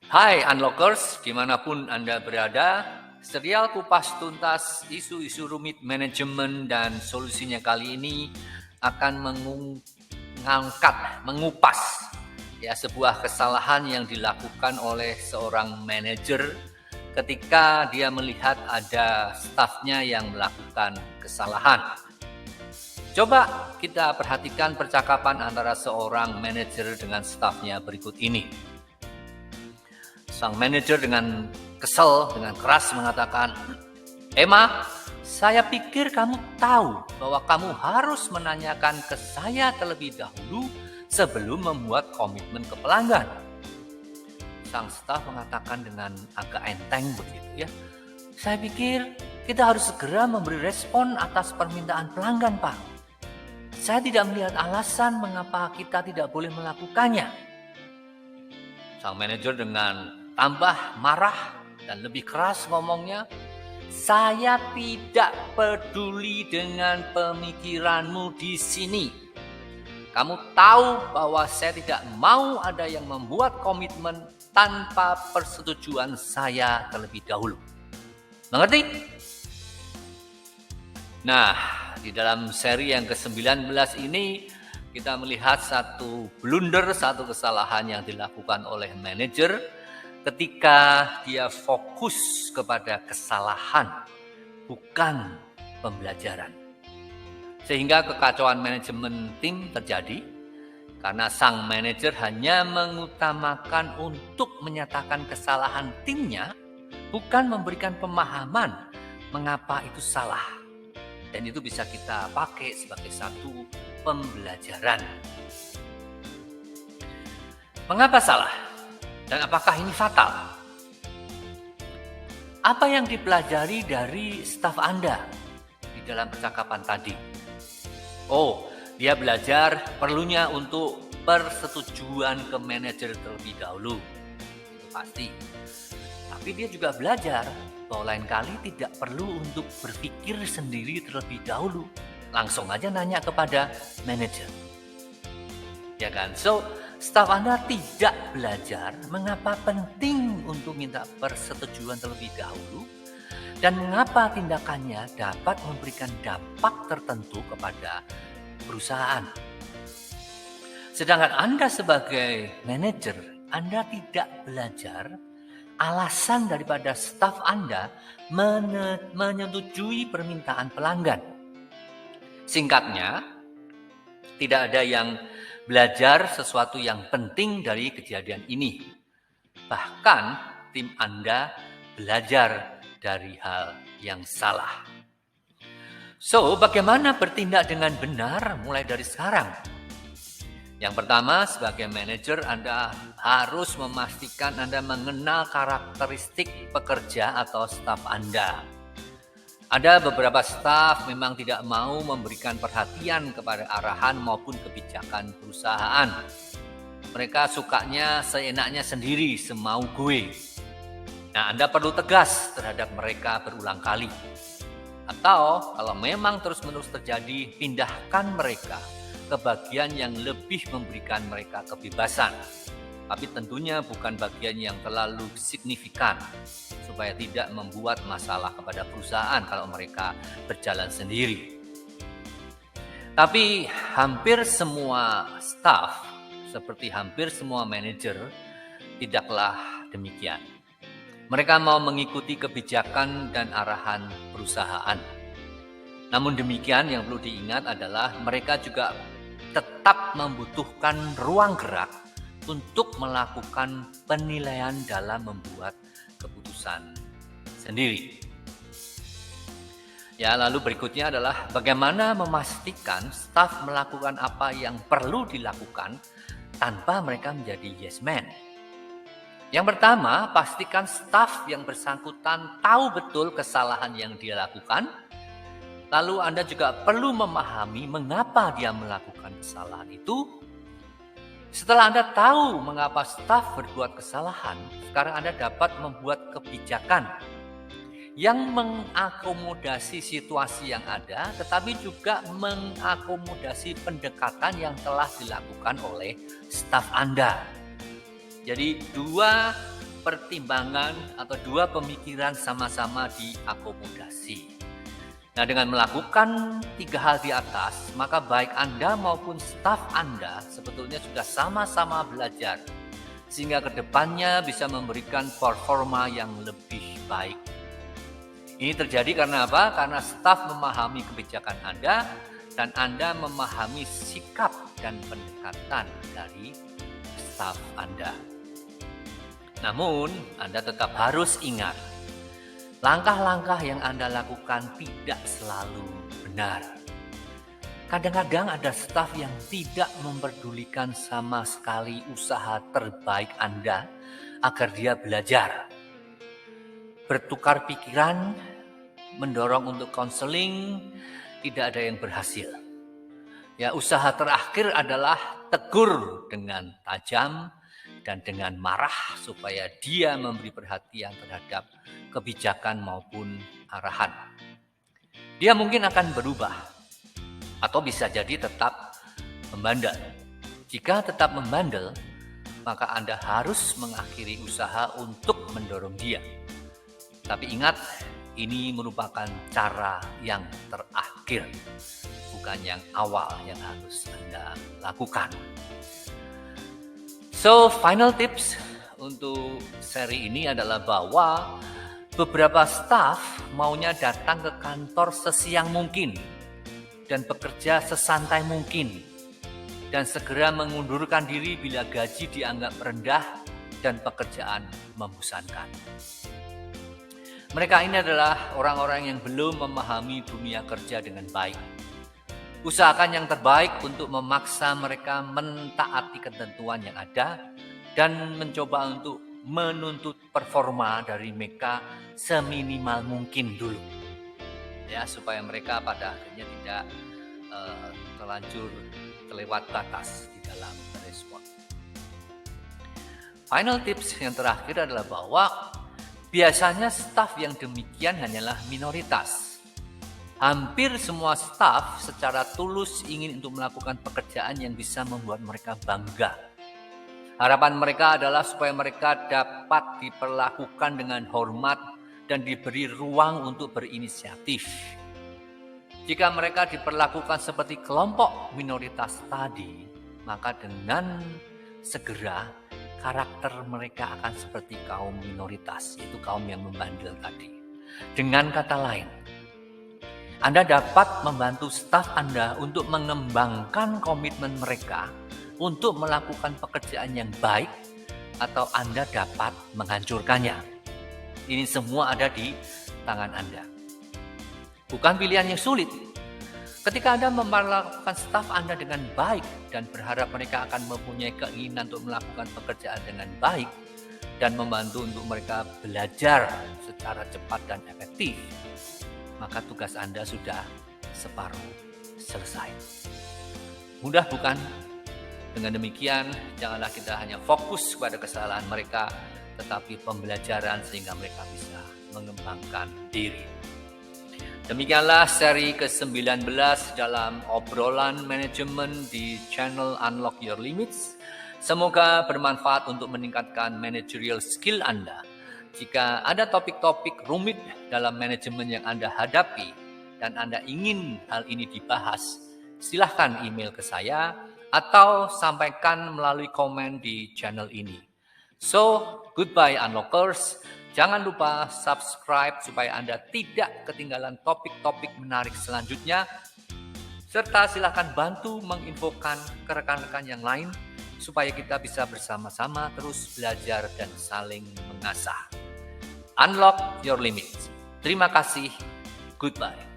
Hai Unlockers, dimanapun Anda berada, serial kupas tuntas isu-isu rumit manajemen dan solusinya kali ini akan mengupas sebuah kesalahan yang dilakukan oleh seorang manajer ketika dia melihat ada stafnya yang melakukan kesalahan. Coba kita perhatikan percakapan antara seorang manajer dengan stafnya berikut ini. Sang manajer dengan kesal, dengan keras mengatakan, "Emma, saya pikir kamu tahu bahwa kamu harus menanyakan ke saya terlebih dahulu sebelum membuat komitmen ke pelanggan." Sang staf mengatakan dengan agak enteng begitu ya, "Saya pikir kita harus segera memberi respon atas permintaan pelanggan, Pak. Saya tidak melihat alasan mengapa kita tidak boleh melakukannya." Sang manajer dengan tambah marah dan lebih keras ngomongnya, "Saya tidak peduli dengan pemikiranmu di sini. Kamu tahu bahwa saya tidak mau ada yang membuat komitmen tanpa persetujuan saya terlebih dahulu. Mengerti?" Nah, di dalam seri yang ke-19 ini kita melihat satu blunder, satu kesalahan yang dilakukan oleh manajer ketika dia fokus kepada kesalahan, bukan pembelajaran. Sehingga kekacauan manajemen tim terjadi karena sang manajer hanya mengutamakan untuk menyatakan kesalahan timnya, bukan memberikan pemahaman mengapa itu salah. Dan itu bisa kita pakai sebagai satu pembelajaran. Mengapa salah? Dan apakah ini fatal? Apa yang dipelajari dari staf Anda di dalam percakapan tadi? Oh, dia belajar perlunya untuk persetujuan ke manajer terlebih dahulu. Itu pasti. Tapi dia juga belajar bahwa lain kali tidak perlu untuk berpikir sendiri terlebih dahulu. Langsung aja nanya kepada manajer. Ya kan? So, staf Anda tidak belajar mengapa penting untuk minta persetujuan terlebih dahulu dan mengapa tindakannya dapat memberikan dampak tertentu kepada perusahaan. Sedangkan Anda sebagai manajer, Anda tidak belajar alasan daripada staf Anda menyetujui permintaan pelanggan. Singkatnya, tidak ada yang belajar sesuatu yang penting dari kejadian ini. Bahkan tim Anda belajar dari hal yang salah. So, bagaimana bertindak dengan benar mulai dari sekarang? Yang pertama, sebagai manajer Anda harus memastikan Anda mengenal karakteristik pekerja atau staf Anda. Ada beberapa staf memang tidak mau memberikan perhatian kepada arahan maupun kebijakan perusahaan. Mereka sukanya seenaknya sendiri, semau gue. Nah, Anda perlu tegas terhadap mereka berulang kali. Atau kalau memang terus-menerus terjadi, pindahkan mereka ke bagian yang lebih memberikan mereka kebebasan. Tapi tentunya bukan bagian yang terlalu signifikan supaya tidak membuat masalah kepada perusahaan kalau mereka berjalan sendiri. Tapi hampir semua staff, seperti hampir semua manajer, tidaklah demikian. Mereka mau mengikuti kebijakan dan arahan perusahaan. Namun demikian, yang perlu diingat adalah mereka juga tetap membutuhkan ruang gerak untuk melakukan penilaian dalam membuat keputusan sendiri. Ya, lalu berikutnya adalah bagaimana memastikan staf melakukan apa yang perlu dilakukan tanpa mereka menjadi yes man. Yang pertama, pastikan staf yang bersangkutan tahu betul kesalahan yang dia lakukan. Lalu Anda juga perlu memahami mengapa dia melakukan kesalahan itu. Setelah Anda tahu mengapa staf berbuat kesalahan, sekarang Anda dapat membuat kebijakan yang mengakomodasi situasi yang ada, tetapi juga mengakomodasi pendekatan yang telah dilakukan oleh staf Anda. Jadi dua pertimbangan atau dua pemikiran sama-sama diakomodasi. Nah, dengan melakukan 3 hal di atas, maka baik Anda maupun staf Anda sebetulnya sudah sama-sama belajar, sehingga kedepannya bisa memberikan performa yang lebih baik. Ini terjadi karena apa? Karena staf memahami kebijakan Anda, dan Anda memahami sikap dan pendekatan dari staf Anda. Namun, Anda tetap harus ingat, langkah-langkah yang Anda lakukan tidak selalu benar. Kadang-kadang ada staf yang tidak memperdulikan sama sekali usaha terbaik Anda agar dia belajar. Bertukar pikiran, mendorong untuk konseling, tidak ada yang berhasil. Ya, usaha terakhir adalah tegur dengan tajam dan dengan marah supaya dia memberi perhatian terhadap kebijakan maupun arahan. Dia mungkin akan berubah atau bisa jadi tetap membandel. Jika tetap membandel, maka Anda harus mengakhiri usaha untuk mendorong dia. Tapi ingat, ini merupakan cara yang terakhir, bukan yang awal yang harus Anda lakukan. So, final tips untuk seri ini adalah bahwa beberapa staf maunya datang ke kantor sesiang mungkin dan bekerja sesantai mungkin dan segera mengundurkan diri bila gaji dianggap rendah dan pekerjaan membosankan. Mereka ini adalah orang-orang yang belum memahami dunia kerja dengan baik. Usahakan yang terbaik untuk memaksa mereka mentaati ketentuan yang ada dan mencoba untuk menuntut performa dari mereka seminimal mungkin dulu. Ya, supaya mereka pada akhirnya tidak terlanjur kelewat batas di dalam respon. Final tips yang terakhir adalah bahwa biasanya staf yang demikian hanyalah minoritas. Hampir semua staf secara tulus ingin untuk melakukan pekerjaan yang bisa membuat mereka bangga. Harapan mereka adalah supaya mereka dapat diperlakukan dengan hormat dan diberi ruang untuk berinisiatif. Jika mereka diperlakukan seperti kelompok minoritas tadi, maka dengan segera karakter mereka akan seperti kaum minoritas, yaitu kaum yang membandel tadi. Dengan kata lain, Anda dapat membantu staf Anda untuk mengembangkan komitmen mereka untuk melakukan pekerjaan yang baik, atau Anda dapat menghancurkannya. Ini semua ada di tangan Anda. Bukan pilihan yang sulit. Ketika Anda memperlakukan staf Anda dengan baik dan berharap mereka akan mempunyai keinginan untuk melakukan pekerjaan dengan baik dan membantu untuk mereka belajar secara cepat dan efektif, maka tugas Anda sudah separuh selesai. Mudah bukan? Dengan demikian, janganlah kita hanya fokus pada kesalahan mereka, tetapi pembelajaran sehingga mereka bisa mengembangkan diri. Demikianlah seri ke-19 dalam obrolan manajemen di channel Unlock Your Limits. Semoga bermanfaat untuk meningkatkan managerial skill Anda. Jika ada topik-topik rumit dalam manajemen yang Anda hadapi dan Anda ingin hal ini dibahas, silahkan email ke saya atau sampaikan melalui komen di channel ini. So, goodbye Unlockers. Jangan lupa subscribe supaya Anda tidak ketinggalan topik-topik menarik selanjutnya. Serta silahkan bantu menginfokan ke rekan-rekan yang lain supaya kita bisa bersama-sama terus belajar dan saling mengasah. Unlock your limits. Terima kasih. Goodbye.